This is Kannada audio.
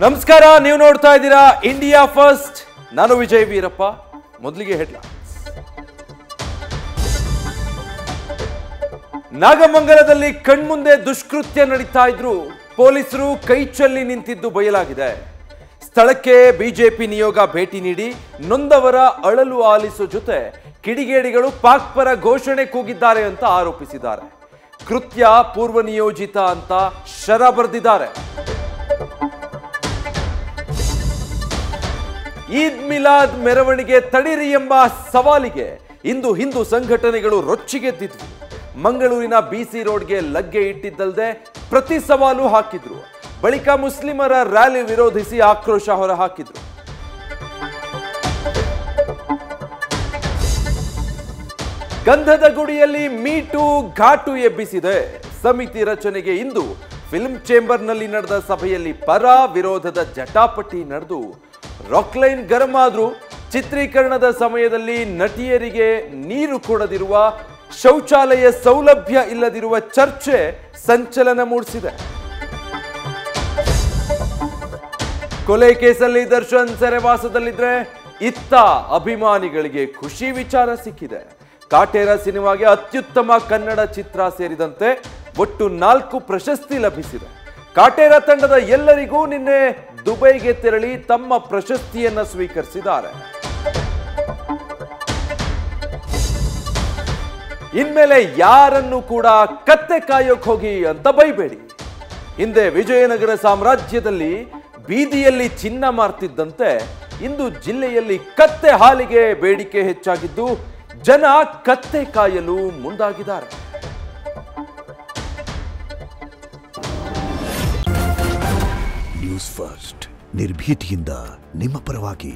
ನಮಸ್ಕಾರ, ನೀವು ನೋಡ್ತಾ ಇದ್ದೀರಾ ಇಂಡಿಯಾ ಫಸ್ಟ್. ನಾನು ವಿಜಯ್ ವೀರಪ್ಪ. ಮೊದಲಿಗೆ ಹೆಡ್ಲೈನ್ಸ್. ನಾಗಮಂಗಲದಲ್ಲಿ ಕಣ್ಮುಂದೆ ದುಷ್ಕೃತ್ಯ ನಡೀತಾ ಇದ್ರು. ಪೊಲೀಸರು ಕೈಚಲ್ಲಿ ನಿಂತಿದ್ದು ಬಯಲಾಗಿದೆ. ಸ್ಥಳಕ್ಕೆ ಬಿಜೆಪಿ ನಿಯೋಗ ಭೇಟಿ ನೀಡಿ ನೊಂದವರ ಅಳಲು ಆಲಿಸೋ ಜೊತೆ ಕಿಡಿಗೇಡಿಗಳು ಪಾಕ್ ಪರ ಘೋಷಣೆ ಕೂಗಿದ್ದಾರೆ ಅಂತ ಆರೋಪಿಸಿದ್ದಾರೆ. ಕೃತ್ಯ ಪೂರ್ವ ನಿಯೋಜಿತ ಅಂತ ಶರ ಬರೆದಿದ್ದಾರೆ. ಈದ್ ಮಿಲಾದ್ ಮೆರವಣಿಗೆ ತಡೀರಿ ಎಂಬ ಸವಾಲಿಗೆ ಇಂದು ಹಿಂದೂ ಸಂಘಟನೆಗಳು ರೊಚ್ಚಿಗೆದ್ದಿದ್ವು. ಮಂಗಳೂರಿನ ಬಿಸಿ ರೋಡ್ಗೆ ಲಗ್ಗೆ ಇಟ್ಟಿದ್ದಲ್ಲದೆ ಪ್ರತಿ ಸವಾಲು ಹಾಕಿದ್ರು. ಬಳಿಕ ಮುಸ್ಲಿಮರ ರ್ಯಾಲಿ ವಿರೋಧಿಸಿ ಆಕ್ರೋಶ ಹೊರಹಾಕಿದ್ರು. ಗಂಧದ ಗುಡಿಯಲ್ಲಿ ಮೀಟು ಘಾಟು ಎಬ್ಬಿಸಿದೆ. ಸಮಿತಿ ರಚನೆಗೆ ಇಂದು ಫಿಲ್ಮ್ ಚೇಂಬರ್ನಲ್ಲಿ ನಡೆದ ಸಭೆಯಲ್ಲಿ ಪರ ವಿರೋಧದ ಜಟಾಪಟಿ ನಡೆದು ರಾಕ್ಲೈನ್ ಗರಂ ಆದ್ರೂ ಚಿತ್ರೀಕರಣದ ಸಮಯದಲ್ಲಿ ನಟಿಯರಿಗೆ ನೀರು ಕೊಡದಿರುವ, ಶೌಚಾಲಯ ಸೌಲಭ್ಯ ಇಲ್ಲದಿರುವ ಚರ್ಚೆ ಸಂಚಲನ ಮೂಡಿಸಿದೆ. ಕೊಲೆ ಕೇಸಲ್ಲಿ ದರ್ಶನ್ ಸೆರೆವಾಸದಲ್ಲಿದ್ರೆ ಇತ್ತ ಅಭಿಮಾನಿಗಳಿಗೆ ಖುಷಿ ವಿಚಾರ ಸಿಕ್ಕಿದೆ. ಕಾಟೇರ ಸಿನಿಮಾಗೆ ಅತ್ಯುತ್ತಮ ಕನ್ನಡ ಚಿತ್ರ ಸೇರಿದಂತೆ ಒಟ್ಟು 4 ಪ್ರಶಸ್ತಿ ಲಭಿಸಿದೆ. ಕಾಟೇರ ತಂಡದ ಎಲ್ಲರಿಗೂ ನಿನ್ನೆ ದುಬೈಗೆ ತೆರಳಿ ತಮ್ಮ ಪ್ರಶಸ್ತಿಯನ್ನ ಸ್ವೀಕರಿಸಿದ್ದಾರೆ. ಇನ್ಮೇಲೆ ಯಾರನ್ನು ಕೂಡ ಕತ್ತೆ ಕಾಯೋಕ್ ಹೋಗಿ ಅಂತ ಬೈಬೇಡಿ. ಹಿಂದೆ ವಿಜಯನಗರ ಸಾಮ್ರಾಜ್ಯದಲ್ಲಿ ಬೀದಿಯಲ್ಲಿ ಚಿನ್ನ ಮಾರ್ತಿದ್ದಂತೆ ಇಂದು ಜಿಲ್ಲೆಯಲ್ಲಿ ಕತ್ತೆ ಹಾಲಿಗೆ ಬೇಡಿಕೆ ಹೆಚ್ಚಾಗಿದ್ದು ಜನ ಕತ್ತೆ ಕಾಯಲು ಮುಂದಾಗಿದ್ದಾರೆ. ನ್ಯೂಸ್ ಫಸ್ಟ್, ನಿರ್ಭೀತಿಯಿಂದ ನಿಮ್ಮ ಪರವಾಗಿ.